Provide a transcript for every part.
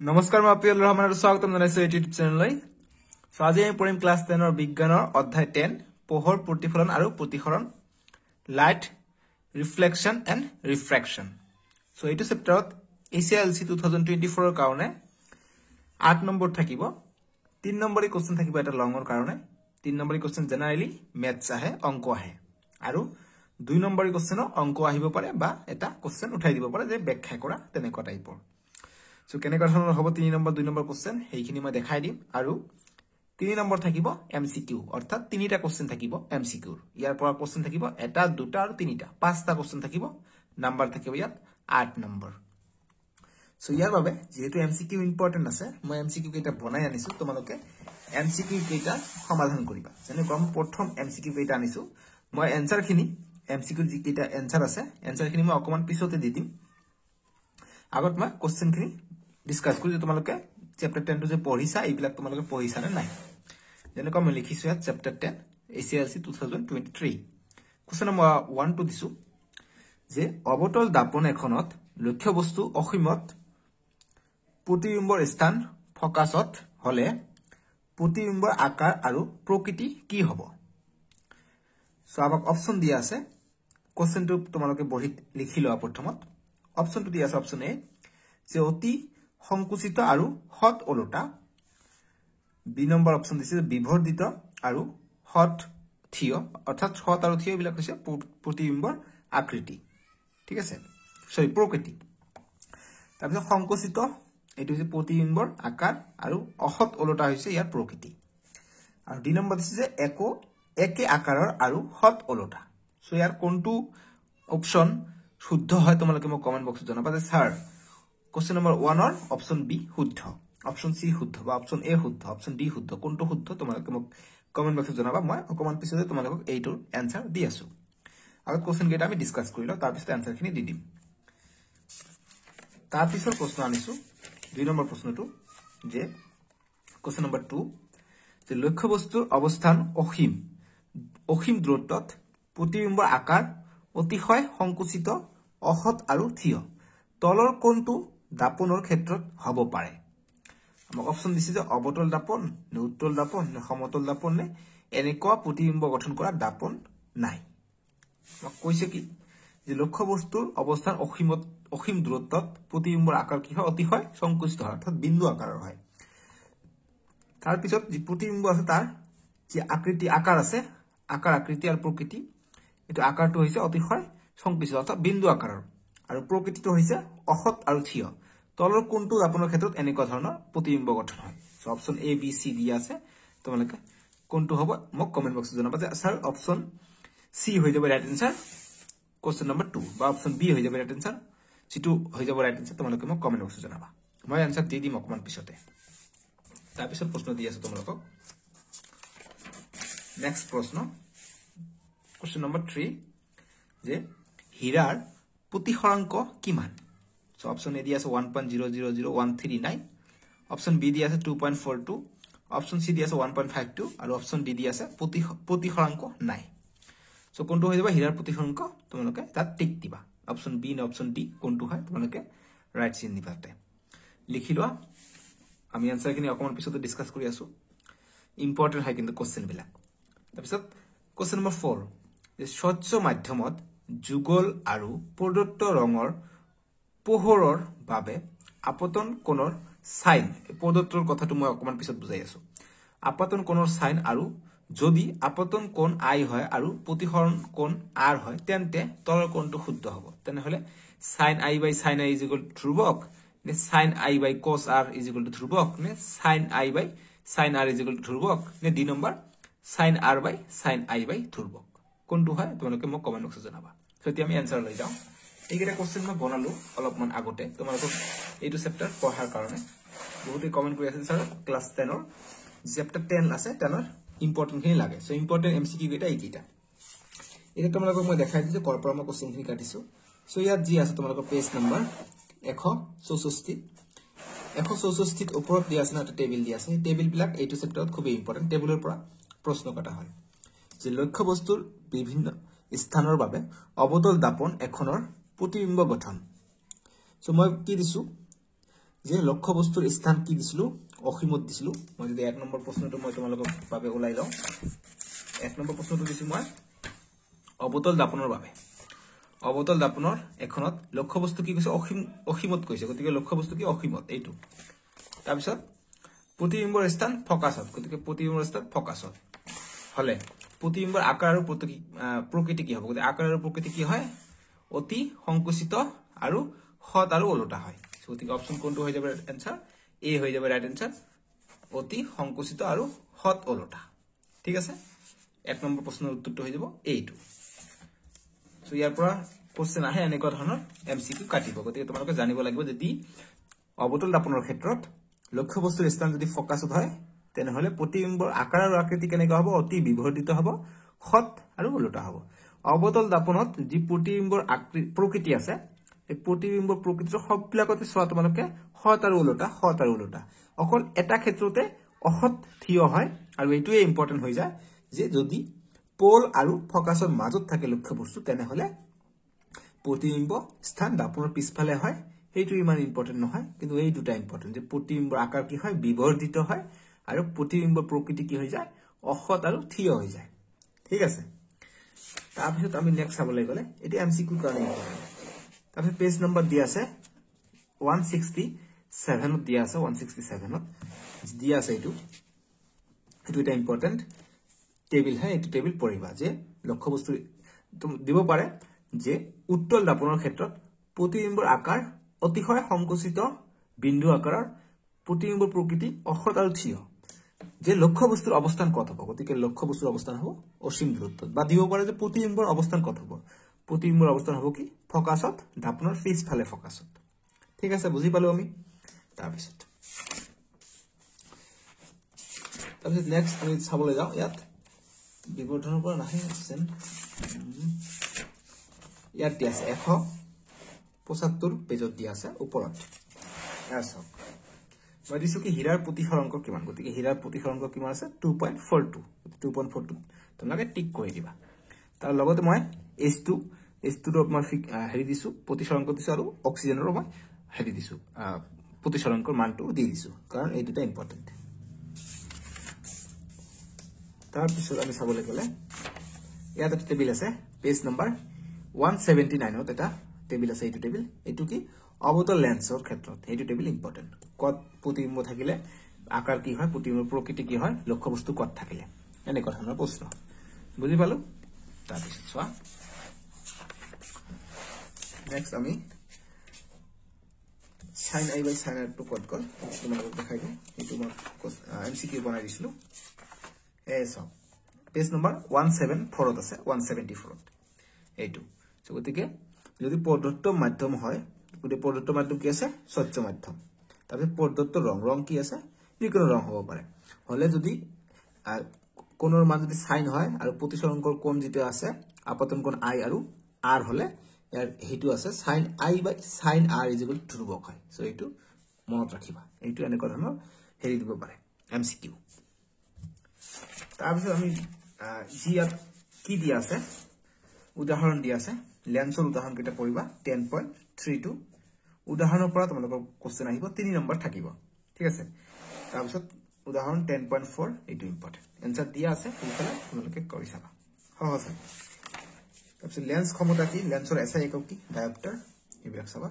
নমস্কাৰ মই আপিয়াল ৰহমান আৰু স্বাগতম জনাইছো ইউটিউব চেনেললৈ। সো আজি আমি পঢ়িম ক্লাছ 10 ৰ বিজ্ঞানৰ অধ্যায় 10 পোহৰ প্ৰতিফলন আৰু প্ৰতিসৰণ লাইট ৰিফ্লেকশন এণ্ড ৰিফ্ৰেকশন। সো এইটো চেপ্টাৰত ACLC 2024 ৰ কাৰণে 8 নম্বৰ থাকিব। 3 নম্বৰী কোৱেশ্চন থাকিব এটা লংৰ কাৰণে। 3 নম্বৰী কোৱেশ্চন জেনাৰেলি ম্যাথছ আহে অংক আহে আৰু 2 নম্বৰী কোৱেশ্চনৰ অংক আহিব পাৰে বা এটা কোৱেশ্চন উঠাই দিব পাৰে যে ব্যাখ্যা কৰা তেনেকুৱা টাইপৰ। সো কেনেকুৱা ধৰণৰ হ'ব 3 নম্বৰ 2 নম্বৰ কোৱেশ্চন সেইখিনি মই দেখাই দিম আৰু 3 নম্বৰ থাকিব MCQ অৰ্থাৎ 3টা কোৱেশ্চন থাকিব MCQ ইয়াৰ পৰা কোৱেশ্চন থাকিব এটা দুটা আৰু 3টা 5টা কোৱেশ্চন থাকিব নাম্বাৰ থাকিব ইয়াত 8 নম্বৰ। সো ইয়াৰ বাবে যেহেতু MCQ ইম্পৰ্টেন্ট আছে মই MCQ কেইটা বনাই আনিছো তোমালোকে MCQ কেইটা সমাধান কৰিবা। যেনে কম প্ৰথম MCQ কেইটা আনিছো মই এনসাৰ খিনি MCQ যি কেইটা এনসাৰ আছে এনসাৰ খিনি মই অকমান পিছতে দি দিম। আগত মই কোৱেশ্চন খিনি ডিসকাস কৰি তোমালোকে চ্যাপ্টাৰ 10 টো যে পঢ়িছা এইবিলাক তোমালোকে পঢ়িছা নে নাই। যেনেকৈ মই লিখিছো ইয়াত চ্যাপ্টাৰ 10 ACLC 2023 কোৱেশ্চন নম্বৰ 1 টো দিছো যে অবতল দাপন এখনত লক্ষ্য বস্তু অসীমত প্ৰতিবিম্বৰ স্থান ফোকাসত হলে প্ৰতিবিম্বৰ আকাৰ আৰু প্ৰকৃতি কি হ'ব। সো আমাক অপচন দিয়া আছে কোৱেশ্চনটো তোমালোকে বহি লিখি লোৱা প্ৰথমত। অপচনটো দিয়া আছে অপচন এ যে অতি সংকুচিত আৰু হট ওলোটা। বি নম্বৰ অপচন দিছে বিবৰ্ধিত আৰু হট থিয় অৰ্থাৎ হট আৰু থিয় বিলাক হৈছে প্ৰতিবিম্বৰ আকৃতি। ঠিক আছে সৰি প্ৰকৃতি। তাৰপিছত সংকুচিত এটো হৈছে প্ৰতিবিম্বৰ আকাৰ আৰু অহট ওলোটা হৈছে ইয়াৰ প্ৰকৃতি। আৰু ডি নম্বৰ দিছে যে একে আকাৰৰ আৰু হট ওলোটা। সো ইয়াৰ কোনটো অপচন শুদ্ধ হয় তোমালোকে মোক কমেন্ট বক্সত জনাবা যে স্যাৰ কোৱেশ্চন নম্বৰ 1 ৰ অপচন বি শুদ্ধ অপচন সি শুদ্ধ বা অপচন এ শুদ্ধ অপচন ডি শুদ্ধ কোনটো শুদ্ধ তোমালোকে মোক কমেন্ট বক্সত জনাবা। মই অকমান পিছতে তোমালোকক এইটোৰ এনসাৰ দি আছো। আগত কোৱেশ্চন কেইটা আমি ডিসকাস কৰি লওঁ তাৰ পিছত এনসাৰ খিনি দি দিম। তাৰ পিছৰ প্ৰশ্ন আনিছো 2 নম্বৰ প্ৰশ্নটো যে কোৱেশ্চন নম্বৰ 2 যে লক্ষ্য বস্তুৰ অৱস্থান অসীম দূৰত্বত প্ৰতিবিম্বৰ আকাৰ অতিশয় সংকুচিত অহট আৰু থিয় তলৰ কোনটো দাপনৰ ক্ষেত্ৰত হ'ব পাৰে। আমাক অপচন দিছে যে অবতল দাপন নে উত্তল দাপন নে সমতল দাপন নে এনেকুৱা প্ৰতিবিম্ব গঠন কৰা দাপন নাই। আমাক কৈছে কি যে লক্ষ্য বস্তুৰ অৱস্থান অসীম দূৰত্বত প্ৰতিবিম্বৰ আকাৰ কি হয় অতিশয় সংকুচিত হয় অৰ্থাৎ বিন্দু আকাৰৰ হয়। তাৰ পিছত যি প্ৰতিবিম্ব আছে তাৰ যে আকাৰ আছে আকাৰ আকৃতি আৰু প্ৰকৃতি এটো আকাৰটো হৈছে অতিশয় সংকুচিত অৰ্থাৎ বিন্দু আকাৰৰ আৰু প্ৰকৃতিটো হৈছে অহট আৰু থিয় তলৰ কোনটো দাপনৰ ক্ষেত্ৰত এনেকুৱা ধৰণৰ প্ৰতিবিম্ব গঠন হয়। সো অপচন এ বি সি দি আছে তোমালোকে কোনটো হ'ব মোক কমেন্ট বক্সত জনাবা যে স্যার অপচন সি হৈ যাব ৰাইট আনসাৰ কোৱেশ্চন নম্বৰ 2 বা অপচন বি হৈ যাব ৰাইট আনসাৰ সিটো হৈ যাব ৰাইট আনসাৰ তোমালোকে মোক কমেন্ট বক্সত জনাবা। মই আনসাৰ দি দিম অকমান পিছতে। তাৰ পিছত প্ৰশ্ন দি আছে তোমালোকক নেক্সট প্ৰশ্ন কোৱেশ্চন নম্বৰ 3 যে হীৰাৰ প্ৰতিসৰাংক কিমান। সো অপচন এ দি আছে 1.000139 অপচন বি দি আছে 2.42 অপচন সি দি আছে 1.52 আৰু অপচন ডি দি আছে প্ৰতিসৰাংক নাই। সো কোনটো হৈ যাব হীৰাৰ প্ৰতিসৰাংক তোমালোকে তাত টিক দিবা অপচন বি নে অপচন ডি কোনটো হয় তোমালোকে ৰাইট চিন দিবা তাতে লিখি লোৱা। আমি আনসাৰ খিনি অকমান পিছতে ডিসকাস কৰি আছো ইম্পৰ্টেন্ট হয় কিন্তু কোৱেশ্চন বিলাক। তাৰপিছত কোৱেশ্চন নম্বৰ 4 যে স্বচ্ছ মাধ্যমত যুগল আৰু প্ৰদত্ত ৰঙৰ পোহৰৰ বাবে আপতন কোণৰ সাইন প্ৰদত্তৰ কথাটো মই অকমান পিছত বুজাই আছো। আপতন কোণৰ সাইন আৰু যদি আপতন কোণ আই হয় আৰু প্ৰতিসৰণ কোণ আৰ হয় তেন্তে তলৰ কোণটো শুদ্ধ হ'ব। তেনেহলে sign I by sine I ধ্ৰুৱক নে sine I by cos r ধ্ৰুৱক নে sine I by sine r ধ্ৰুৱক নে D number sine r by sine I by ধ্ৰুৱক কোনটো হয় তোমালোকে মোক কমেন্ট বক্সত জনাবা। যদি আমি এনসাৰ লৈ যাওঁ এইকেইটা কোৱেশ্চন মই বনালো অলপমান আগতে তোমালোকক এইটো চেপ্টাৰ পঢ়াৰ কাৰণে বহুতে কমেন্ট কৰি আছে স্যাৰ ক্লাছ 10 ৰ চেপ্টাৰ 10 আছে 10 ৰ ইম্পৰ্টেন্ট খিনি লাগে। সো ইম্পৰ্টেন্ট MCQ কেইটা এইকেইটা এটা তোমালোকক মই দেখাই দিছো কৰ পৰা মই কোৱেশ্চন খিনি কাটিছো। সো ইয়াত যি আছে তোমালোকৰ পেজ নম্বৰ 164 ওপৰত দিয়া আছে না এটা টেবিল দিয়া আছে। এই টেবিল বিলাক এইটো চেপ্টাৰত খুব ইম্পৰ্টেন্ট টেবিলৰ পৰা প্ৰশ্ন কাটা হয় যে লক্ষ্য বস্তুৰ বিভিন্ন স্থানৰ বাবে অবতল দাপন এখনৰ প্ৰতিবিম্ব গঠন। সো মই কি দিছো যে লক্ষ্য বস্তুৰ স্থান কি দিছিলো অসীমত দিছিলো মই যদি 1 নম্বৰ প্ৰশ্নটো মই তোমালোকক বাবে ওলাই লওঁ 1 নম্বৰ প্ৰশ্নটো দিছি মই অবতল দাপনৰ বাবে অবতল দাপনৰ এখনত লক্ষ্য বস্তু কি কৈছে অসীমত কৈছে গতিকে লক্ষ্য বস্তু কি অসীমত এইটো তাৰ পিছত প্ৰতিবিম্বৰ স্থান ফোকাসত গতিকে প্ৰতিবিম্বৰ স্থান ফোকাসত হলে প্ৰতিবিম্বৰ আকাৰ আৰু প্ৰকৃতি কি হ'ব গতিকে আকাৰ আৰু প্ৰকৃতি কি হয় অতি সংকুচিত আৰু হত আৰু ওলোটা হয় গতিকে অপচন কোনটো হৈ যাব आंसर এ হৈ যাব ৰাইট आंसर অতি সংকুচিত আৰু হত ওলোটা ঠিক আছে 1 নম্বৰ প্ৰশ্নৰ উত্তৰটো হৈ যাব এইটো সো ইয়াৰ পৰা কোশ্চেন আহে এনেকুৱা ধৰণৰ এমসিকিউ কাটিব গতিকে তোমালোকে জানিব লাগিব যদি অবতল দাপনৰ ক্ষেত্ৰত লক্ষ্য বস্তুৰ স্থান যদি ফোকাসত হয় তেনেহলে প্ৰতিবিম্বৰ আকাৰ আৰু আকৃতি কেনেকৈ হ'ব অতি বিবৰ্ধিত হ'ব হত আৰু ওলোটা হ'ব অবতল দাপনত যি প্ৰতিবিম্বৰ প্ৰকৃতি আছে এই প্ৰতিবিম্বৰ প্ৰকৃতিৰ সববিলাকতে চোৱা তোমালোকে হত আৰু ওলোটা অকল এটা ক্ষেত্ৰতে অহত থিয় হয় আৰু এইটোৱে ইম্পৰ্টেন্ট হৈ যায় যে যদি পোল আৰু ফোকাসৰ মাজত থাকে লক্ষ্য বস্তু তেনেহলে প্ৰতিবিম্ব স্থান দাপনৰ পিছফালে হয় এইটো ইমান ইম্পৰ্টেন্ট নহয় কিন্তু এই দুটা ইম্পৰ্টেন্ট যে প্ৰতিবিম্বৰ আকাৰ কি হয় বিবৰ্ধিত হয় আৰু প্ৰতিবিম্বৰ প্ৰকৃতি কি হৈ যায় অহত আৰু থিয় হৈ যায় ঠিক আছে তাৰপিছত আমি নেক্সট চাবলৈ গলে এটি এমসিকিউ কাৰণে তাৰপিছত পেজ নম্বৰ দিয়া আছে 167 দিয়া আছে 167 দিয়া আছে এইটো এটা ইম্পৰ্টেন্ট টেবিল হয় এইটো টেবিল পঢ়িবা যে লক্ষ্য বস্তু দিব পাৰে যে উত্তল দাপনৰ ক্ষেত্ৰত প্ৰতিবিম্বৰ আকাৰ অতিশয় সংকুচিত বিন্দু আকাৰৰ প্ৰতিবিম্বৰ প্ৰকৃতি অহত আৰু থিয় যে লক্ষ্য বস্তুৰ অৱস্থান কত হ'ব গতিকে লক্ষ্য বস্তুৰ অৱস্থান হ'ব অসীম দূৰত্বত বা দিব পাৰে যে প্ৰতিবিম্বৰ অৱস্থান কত হ'ব প্ৰতিবিম্বৰ অৱস্থান হ'ব কি ফোকাসত দাপনৰ পিছফালে ফোকাসত ঠিক আছে বুজি পালো আমি তাৰপিছত নেক্সট আমি চাবলৈ যাওঁ ইয়াত বিবৰ্ধনৰ পৰা নাহে আছেন ইয়াত দিয়া আছে 175 পেজত দিয়া আছে ওপৰত আছে মই দিছো কি হীৰাৰ প্ৰতিসৰাংক কিমান গতিকে হীৰাৰ প্ৰতিসৰাংক কিমান আছে 2.42 তোমালোকে টিক কৰি দিবা তাৰ লগতে মই S2 ৰ মই হেৰি দিছো প্ৰতিসৰাংক দিছো আৰু অক্সিজেনৰ মই হেৰি দিছো প্ৰতিসৰাংকৰ মানটো দি দিছো কাৰণ এই দুটা ইম্পৰ্টেন্ট তাৰপিছত আমি চাবলৈ গলে ইয়াত এটা টেবিল আছে পেজ নম্বৰ 179 ত এটা টেবিল আছে এইটো টেবিল এইটো কি অবতল লেন্সৰ ক্ষেত্ৰত এইটো টেবিল ইম্পৰ্টেন্ট কত প্ৰতিবিম্ব থাকিলে আকাৰ কি হয় প্ৰতিবিম্বৰ প্ৰকৃতি কি হয় লক্ষ্য বস্তু কত থাকিলে এনেকুৱা ধৰণৰ প্ৰশ্ন বুজি পালো তাৰপিছত চোৱা নেক্সট আমি sin i by sin r to কত গল তোমালোকক দেখাই দিম এইটো মই এমসিকিউ বনাই দিছিলো এসো পেজ নম্বৰ 174 ত আছে 174 এইটো সো গতিকে যদি প্ৰদত্ত মাধ্যম হয় গতিকে প্ৰদত্ত মাধ্যম কি আছে স্বচ্ছ মাধ্যম তাৰপিছত প্ৰদত্ত ৰং কি আছে যিকোনো ৰং হ'ব পাৰে হলে যদি কোণৰ মান যদি sin হয় আৰু প্ৰতিসৰাংকৰ কোণ যেটো আছে আপতন কোণ i আৰু r হলে ইয়াৰ হেতু আছে sin i by sin r = ধ্ৰুবক হয় সো এইটো মনত ৰাখিবা এইটো এনেকুৱা ধৰণৰ হেৰি দিব পাৰে এমসিকিউ তাৰপিছত আমি জিয়াত কি দিয়া আছে উদাহৰণ দিয়া আছে লেন্সৰ উদাহৰণ কেইটা পঢ়িবা 10.32 উদাহৰণৰ পৰা তোমালোকৰ কোশ্চেন আহিব 3 নম্বৰ থাকিব ঠিক আছে তাৰপিছত উদাহৰণ 10.4 এইটো ইম্পৰ্টেন্ট आंसर দিয়া আছে এইফালে তোমালোকে কৰি চাবা সহজ হয় তাৰপিছত লেন্স ক্ষমতা কি লেন্সৰ এসআই একক কি ডায়োপ্টাৰ এইবিলাক চাবা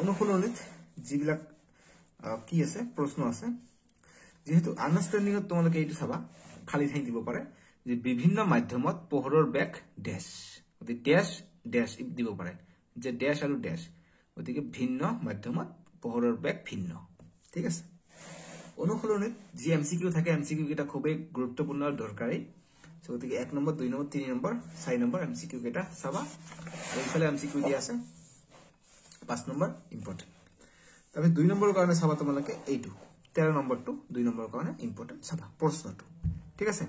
অনুশীলনীত যিবিলাক কি আছে প্ৰশ্ন আছে যেহেতু আন্ডাৰষ্টেণ্ডিংত তোমালোকে এইটো চাবা খালি ঠাই দিব পাৰে যে বিভিন্ন মাধ্যমত পোহৰৰ বেগ ড্যাশ গতি ড্যাশ দিব পাৰে যে ড্যাশ আৰু ড্যাশ গতিকে ভিন্ন মাধ্যমত পোহৰৰ বেগ ভিন্ন ঠিক আছে অনুশীলনীত যি এমসিকিউ থাকে এমসিকিউ কেটা খুবই গুৰুত্বপূৰ্ণ আৰু দৰকাৰী গতিকে 1 number 2 number 3 number 4 number MCQ কেটা চাবা এইফালে এমসিকিউ দিয়া আছে 5 নম্বৰ ইম্পৰ্টেন্ট তাৰপিছত 2 নম্বৰৰ কাৰণে চাবা তোমালোকে এইটো 13 নম্বৰটো 2 নম্বৰৰ কাৰণে ইম্পৰ্টেন্ট চাবা প্ৰশ্নটো ঠিক আছে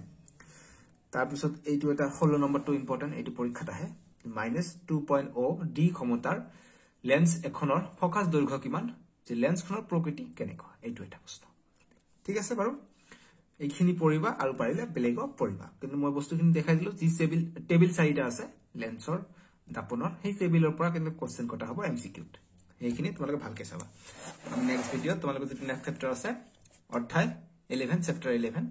তাৰপিছত এইটো এটা 16 নম্বৰটো ইম্পৰ্টেন্ট এইটো পৰীক্ষাত আহে -2.0 d ক্ষমতাৰ লেন্স এখনৰ ফোকাস দৈৰ্ঘ্য কিমান যে লেন্সখনৰ প্ৰকৃতি কেনেকুৱা এইটো এটা প্ৰশ্ন ঠিক আছে বাৰু এইখিনি পঢ়িবা আৰু পাৰিলে বেলেগো পঢ়িবা কিন্তু মই বস্তুখিনি দেখাই দিলো যি টেবিল চাৰিটা আছে লেন্সৰ দাপনৰ সেই টেবিলৰ পৰা কিন্তু কোশ্চেন কটা হ'ব এমসিকিউত এইখিনি তোমালোকে ভালকে চাবা আমি নেক্সট ভিডিঅ' তোমালোকৰ যিটো নেক্সট চেপ্টাৰ আছে অধ্যায় 11 চেপ্টাৰ 11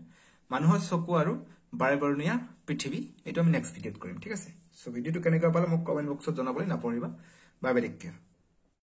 মানুহৰ চকু আৰু বাৰেবৰণীয়া পৃথিৱী এইটো আমি নেক্সট ভিডিঅ'ত কৰিম ঠিক আছে সো ভিডিঅ'টো কেনেকৈ পালা মোক কমেন্ট বক্সত জনাবলৈ নাপাহৰিবা বাই বাই টেক কেয়াৰ